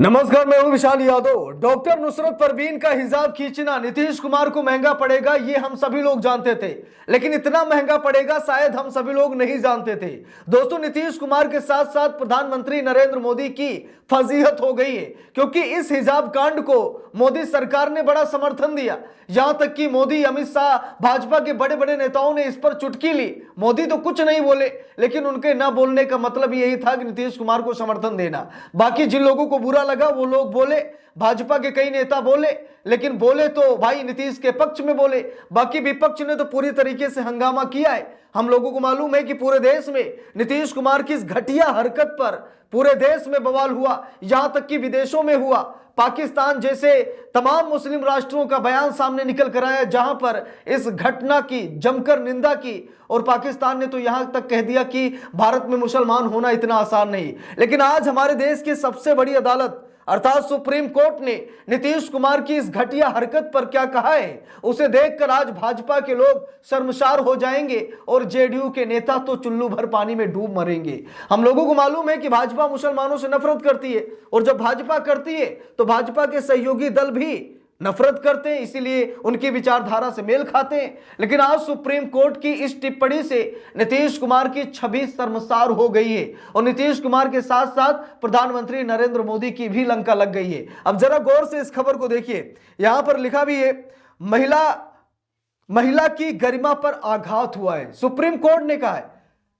नमस्कार, मैं हूं विशाल यादव। डॉक्टर नुसरत परवीन का हिजाब खींचना नीतीश कुमार को महंगा पड़ेगा, ये हम सभी लोग जानते थे, लेकिन इतना महंगा पड़ेगा शायद हम सभी लोग नहीं जानते थे। दोस्तों, नीतीश कुमार के साथ साथ प्रधानमंत्री नरेंद्र मोदी की फजीहत हो गई है, क्योंकि इस हिजाब कांड को मोदी सरकार ने बड़ा समर्थन दिया। यहां तक कि मोदी, अमित शाह, भाजपा के बड़े बड़े नेताओं ने इस पर चुटकी ली। मोदी तो कुछ नहीं बोले, लेकिन उनके न बोलने का मतलब यही था कि नीतीश कुमार को समर्थन देना। बाकी जिन लोगों को बुरा लगा वो लोग बोले, भाजपा के कई नेता बोले, लेकिन बोले तो भाई नीतीश के पक्ष में बोले। बाकी विपक्ष ने तो पूरी तरीके से हंगामा किया है। हम लोगों को मालूम है कि पूरे देश में नीतीश कुमार की इस घटिया हरकत पर पूरे देश में बवाल हुआ, यहां तक कि विदेशों में हुआ। पाकिस्तान जैसे तमाम मुस्लिम राष्ट्रों का बयान सामने निकल कर आया, जहां पर इस घटना की जमकर निंदा की, और पाकिस्तान ने तो यहां तक कह दिया कि भारत में मुसलमान होना इतना आसान नहीं। लेकिन आज हमारे देश की सबसे बड़ी अदालत अर्थात सुप्रीम कोर्ट ने नीतीश कुमार की इस घटिया हरकत पर क्या कहा है, उसे देखकर आज भाजपा के लोग शर्मसार हो जाएंगे और जेडीयू के नेता तो चुल्लू भर पानी में डूब मरेंगे। हम लोगों को मालूम है कि भाजपा मुसलमानों से नफरत करती है, और जब भाजपा करती है तो भाजपा के सहयोगी दल भी नफरत करते हैं, इसीलिए उनकी विचारधारा से मेल खाते हैं। लेकिन आज सुप्रीम कोर्ट की इस टिप्पणी से नीतीश कुमार की छवि शर्मसार हो गई है, और नीतीश कुमार के साथ साथ प्रधानमंत्री नरेंद्र मोदी की भी लंका लग गई है। अब जरा गौर से इस खबर को देखिए, यहां पर लिखा भी है, महिला की गरिमा पर आघात हुआ है। सुप्रीम कोर्ट ने कहा है,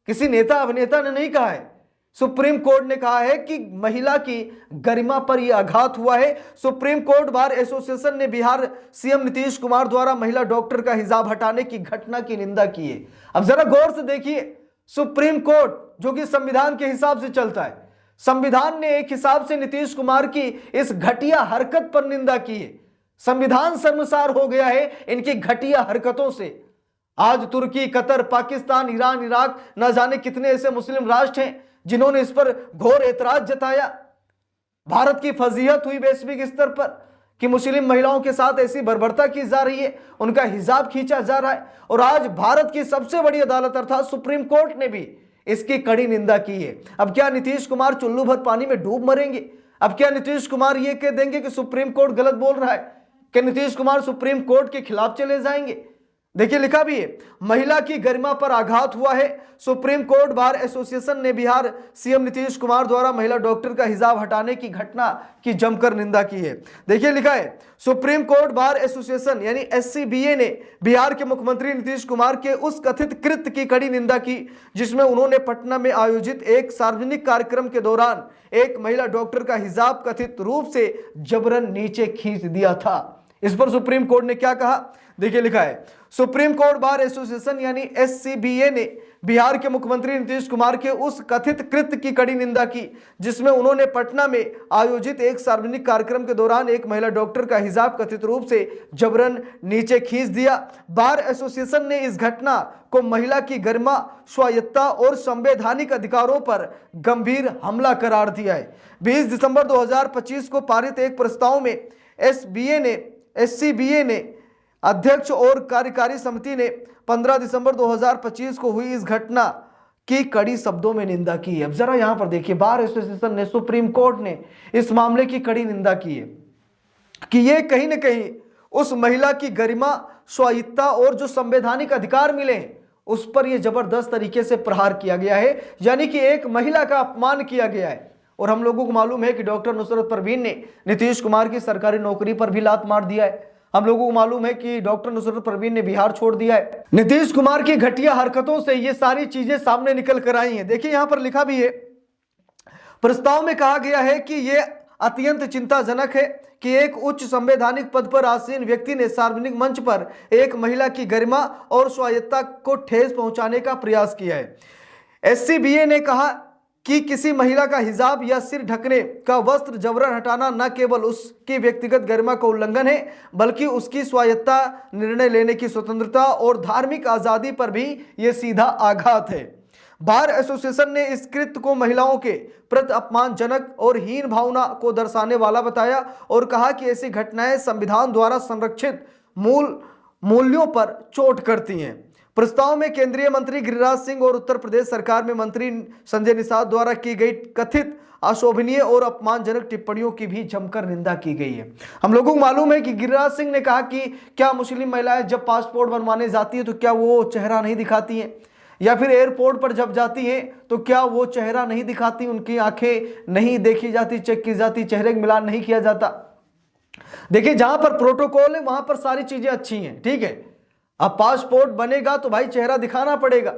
किसी नेता अभिनेता ने नहीं कहा है। सुप्रीम कोर्ट ने कहा है कि महिला की गरिमा पर यह आघात हुआ है। सुप्रीम कोर्ट बार एसोसिएशन ने बिहार सीएम नीतीश कुमार द्वारा महिला डॉक्टर का हिजाब हटाने की घटना की निंदा की है। अब जरा गौर से देखिए, सुप्रीम कोर्ट जो कि संविधान के हिसाब से चलता है, संविधान ने एक हिसाब से नीतीश कुमार की इस घटिया हरकत पर निंदा की है। संविधान शर्मसार हो गया है इनकी घटिया हरकतों से। आज तुर्की, कतर, पाकिस्तान, ईरान, इराक, न जाने कितने ऐसे मुस्लिम राष्ट्र हैं जिन्होंने इस पर घोर ऐतराज जताया। भारत की फजीहत हुई वैश्विक स्तर पर कि मुस्लिम महिलाओं के साथ ऐसी बर्बरता की जा रही है, उनका हिजाब खींचा जा रहा है, और आज भारत की सबसे बड़ी अदालत अर्थात सुप्रीम कोर्ट ने भी इसकी कड़ी निंदा की है। अब क्या नीतीश कुमार चुल्लू भर पानी में डूब मरेंगे? अब क्या नीतीश कुमार ये कह देंगे कि सुप्रीम कोर्ट गलत बोल रहा है? क्या नीतीश कुमार सुप्रीम कोर्ट के खिलाफ चले जाएंगे? देखिए, लिखा भी है, महिला की गरिमा पर आघात हुआ है। सुप्रीम कोर्ट बार एसोसिएशन ने बिहार सीएम नीतीश कुमार द्वारा महिला डॉक्टर का हिजाब हटाने की घटना की जमकर निंदा की है। देखिए, लिखा है, सुप्रीम कोर्ट बार एसोसिएशन यानी एससीबीए ने बिहार के मुख्यमंत्री नीतीश कुमार के उस कथित कृत्य की कड़ी निंदा की जिसमें उन्होंने पटना में आयोजित एक सार्वजनिक कार्यक्रम के दौरान एक महिला डॉक्टर का हिजाब कथित रूप से जबरन नीचे खींच दिया था। इस पर सुप्रीम कोर्ट ने क्या कहा, देखिए, लिखा है, सुप्रीम कोर्ट बार एसोसिएशन यानी एससीबीए ने बिहार के मुख्यमंत्री नीतीश कुमार के उस कथित कृत्य की कड़ी निंदा की जिसमें उन्होंने पटना में आयोजित एक सार्वजनिक कार्यक्रम के दौरान एक महिला डॉक्टर का हिजाब कथित रूप से जबरन नीचे खींच दिया। बार एसोसिएशन ने इस घटना को महिला की गरिमा, स्वायत्तता और संवैधानिक अधिकारों पर गंभीर हमला करार दिया है। 20 दिसंबर 2025 को पारित एक प्रस्ताव में एससीबीए ने अध्यक्ष और कार्यकारी समिति ने 15 दिसंबर 2025 को हुई इस घटना की कड़ी शब्दों में निंदा की है। अब जरा यहां पर देखिए, बार एसोसिएशन ने, सुप्रीम कोर्ट ने इस मामले की कड़ी निंदा की है कि यह कहीं ना कहीं उस महिला की गरिमा, स्वायत्तता और जो संवैधानिक अधिकार मिले हैं उस पर यह जबरदस्त तरीके से प्रहार किया गया है, यानी कि एक महिला का अपमान किया गया है। और हम लोगों को मालूम है कि डॉक्टर नुसरत परवीन ने नीतीश कुमार की सरकारी नौकरी पर भी लात मार दिया है। हम लोगों को मालूम है कि डॉक्टर नुसरत परवीन ने बिहार छोड़ दिया है। नीतीश कुमार की घटिया हरकतों से ये सारी चीजें सामने निकल कर आई हैं। देखिए, यहां पर लिखा भी है, प्रस्ताव में कहा गया है कि यह अत्यंत चिंताजनक है कि एक उच्च संवैधानिक पद पर आसीन व्यक्ति ने सार्वजनिक मंच पर एक महिला की गरिमा और स्वायत्तता को ठेस पहुंचाने का प्रयास किया है। एससीबीए ने कहा कि किसी महिला का हिजाब या सिर ढकने का वस्त्र जबरन हटाना न केवल उसकी व्यक्तिगत गरिमा का उल्लंघन है, बल्कि उसकी स्वायत्तता, निर्णय लेने की स्वतंत्रता और धार्मिक आजादी पर भी यह सीधा आघात है। बार एसोसिएशन ने इस कृत्य को महिलाओं के प्रति अपमानजनक और हीन भावना को दर्शाने वाला बताया और कहा कि ऐसी घटनाएं संविधान द्वारा संरक्षित मूल्यों पर चोट करती हैं। प्रस्ताव में केंद्रीय मंत्री गिरिराज सिंह और उत्तर प्रदेश सरकार में मंत्री संजय निषाद द्वारा की गई कथित अशोभनीय और अपमानजनक टिप्पणियों की भी जमकर निंदा की गई है। हम लोगों को मालूम है कि गिरिराज सिंह ने कहा कि क्या मुस्लिम महिलाएं जब पासपोर्ट बनवाने जाती है तो क्या वो चेहरा नहीं दिखाती हैं, या फिर एयरपोर्ट पर जब जाती हैं तो क्या वो चेहरा नहीं दिखाती, उनकी आंखें नहीं देखी जाती, चेक की जाती, चेहरे का मिलान नहीं किया जाता। देखिए जहां पर प्रोटोकॉल है वहां पर सारी चीजें अच्छी हैं, ठीक है। अब पासपोर्ट बनेगा तो भाई चेहरा दिखाना पड़ेगा,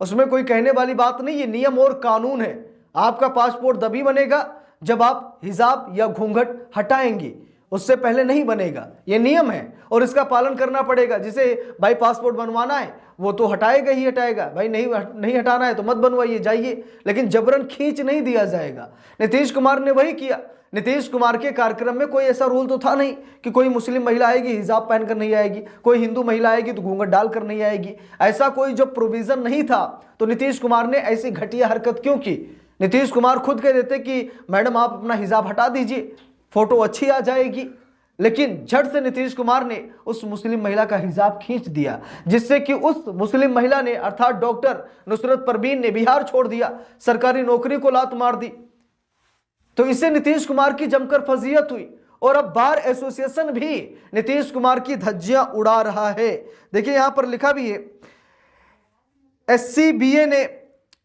उसमें कोई कहने वाली बात नहीं, ये नियम और कानून है। आपका पासपोर्ट तभी बनेगा जब आप हिजाब या घूंघट हटाएंगे, उससे पहले नहीं बनेगा, ये नियम है और इसका पालन करना पड़ेगा। जिसे भाई पासपोर्ट बनवाना है वो तो हटाएगा ही हटाएगा, भाई नहीं हटाना है तो मत बनवाइए, जाइए, लेकिन जबरन खींच नहीं दिया जाएगा। नीतीश कुमार ने वही किया। नीतीश कुमार के कार्यक्रम में कोई ऐसा रूल तो था नहीं कि कोई मुस्लिम महिला आएगी हिजाब पहनकर नहीं आएगी, कोई हिंदू महिला आएगी तो घूंघट डालकर नहीं आएगी, ऐसा कोई जो प्रोविजन नहीं था। तो नीतीश कुमार ने ऐसी घटिया हरकत क्यों की? नीतीश कुमार खुद कह देते कि मैडम आप अपना हिजाब हटा दीजिए, फोटो अच्छी आ जाएगी, लेकिन झट से नीतीश कुमार ने उस मुस्लिम महिला का हिजाब खींच दिया, जिससे कि उस मुस्लिम महिला ने अर्थात डॉक्टर नुसरत परवीन ने बिहार छोड़ दिया, सरकारी नौकरी को लात मार दी। तो इससे नीतीश कुमार की जमकर फजीहत हुई और अब बार एसोसिएशन भी नीतीश कुमार की धज्जियां उड़ा रहा है। देखिए यहां पर लिखा भी है, SCBA ने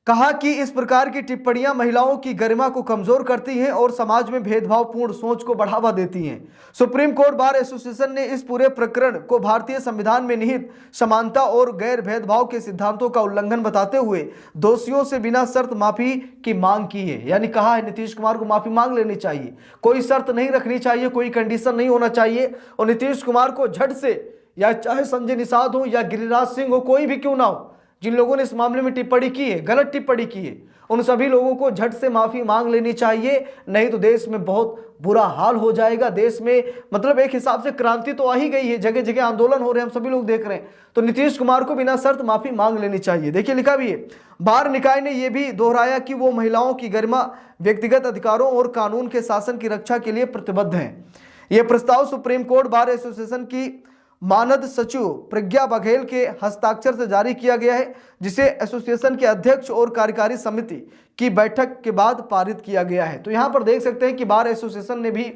कहा कि इस प्रकार की टिप्पणियां महिलाओं की गरिमा को कमजोर करती हैं और समाज में भेदभावपूर्ण सोच को बढ़ावा देती हैं। सुप्रीम कोर्ट बार एसोसिएशन ने इस पूरे प्रकरण को भारतीय संविधान में निहित समानता और गैर भेदभाव के सिद्धांतों का उल्लंघन बताते हुए दोषियों से बिना शर्त माफी की मांग की है। यानी कहा है नीतीश कुमार को माफी मांग लेनी चाहिए, कोई शर्त नहीं रखनी चाहिए, कोई कंडीशन नहीं होना चाहिए, और नीतीश कुमार को झट से, या चाहे संजय निषाद हो या गिरिराज सिंह हो, कोई भी क्यों ना हो, जिन लोगों ने इस मामले में टिप्पणी की है, गलत टिप्पणी की है, उन सभी लोगों को झट से माफी मांग लेनी चाहिए, नहीं तो देश में बहुत बुरा हाल हो जाएगा। देश में मतलब एक हिसाब से क्रांति तो आ ही गई है, जगह जगह आंदोलन हो रहे हैं, हम सभी लोग देख रहे हैं। तो नीतीश कुमार को बिना शर्त माफी मांग लेनी चाहिए। देखिए लिखा भी है, बार निकाय ने यह भी दोहराया कि वो महिलाओं की गरिमा, व्यक्तिगत अधिकारों और कानून के शासन की रक्षा के लिए प्रतिबद्ध हैं। यह प्रस्ताव सुप्रीम कोर्ट बार एसोसिएशन की मानद सचिव प्रज्ञा बघेल के हस्ताक्षर से जारी किया गया है, जिसे एसोसिएशन के अध्यक्ष और कार्यकारी समिति की बैठक के बाद पारित किया गया है। तो यहाँ पर देख सकते हैं कि बार एसोसिएशन ने भी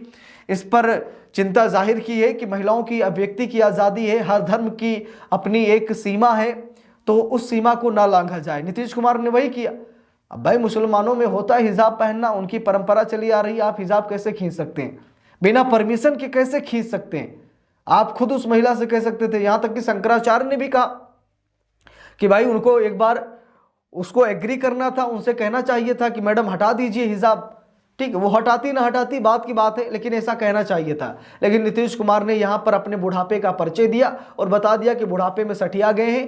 इस पर चिंता जाहिर की है कि महिलाओं की अभिव्यक्ति की आज़ादी है, हर धर्म की अपनी एक सीमा है, तो उस सीमा को ना लांघा जाए। नीतीश कुमार ने वही किया। अब भाई मुसलमानों में होता है हिजाब पहनना, उनकी परंपरा चली आ रही है, आप हिजाब कैसे खींच सकते हैं? बिना परमिशन के कैसे खींच सकते हैं? आप खुद उस महिला से कह सकते थे। यहां तक कि शंकराचार्य ने भी कहा कि भाई उनको एक बार उसको एग्री करना था, उनसे कहना चाहिए था कि मैडम हटा दीजिए हिजाब, ठीक है, वो हटाती ना हटाती बात की बात है, लेकिन ऐसा कहना चाहिए था। लेकिन नीतीश कुमार ने यहां पर अपने बुढ़ापे का परिचय दिया और बता दिया कि बुढ़ापे में सठिया गए हैं,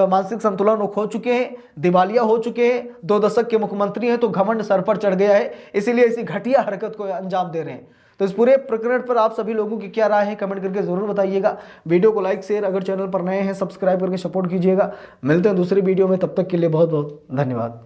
मानसिक संतुलन वो खो चुके हैं, दिवालिया हो चुके हैं, 2 दशक के मुख्यमंत्री हैं, तो घमंड सर पर चढ़ गया है, इसीलिए ऐसी घटिया हरकत को अंजाम दे रहे हैं। तो इस पूरे प्रकरण पर आप सभी लोगों की क्या राय है कमेंट करके जरूर बताइएगा। वीडियो को लाइक शेयर, अगर चैनल पर नए हैं सब्सक्राइब करके सपोर्ट कीजिएगा। मिलते हैं दूसरी वीडियो में, तब तक के लिए बहुत बहुत धन्यवाद।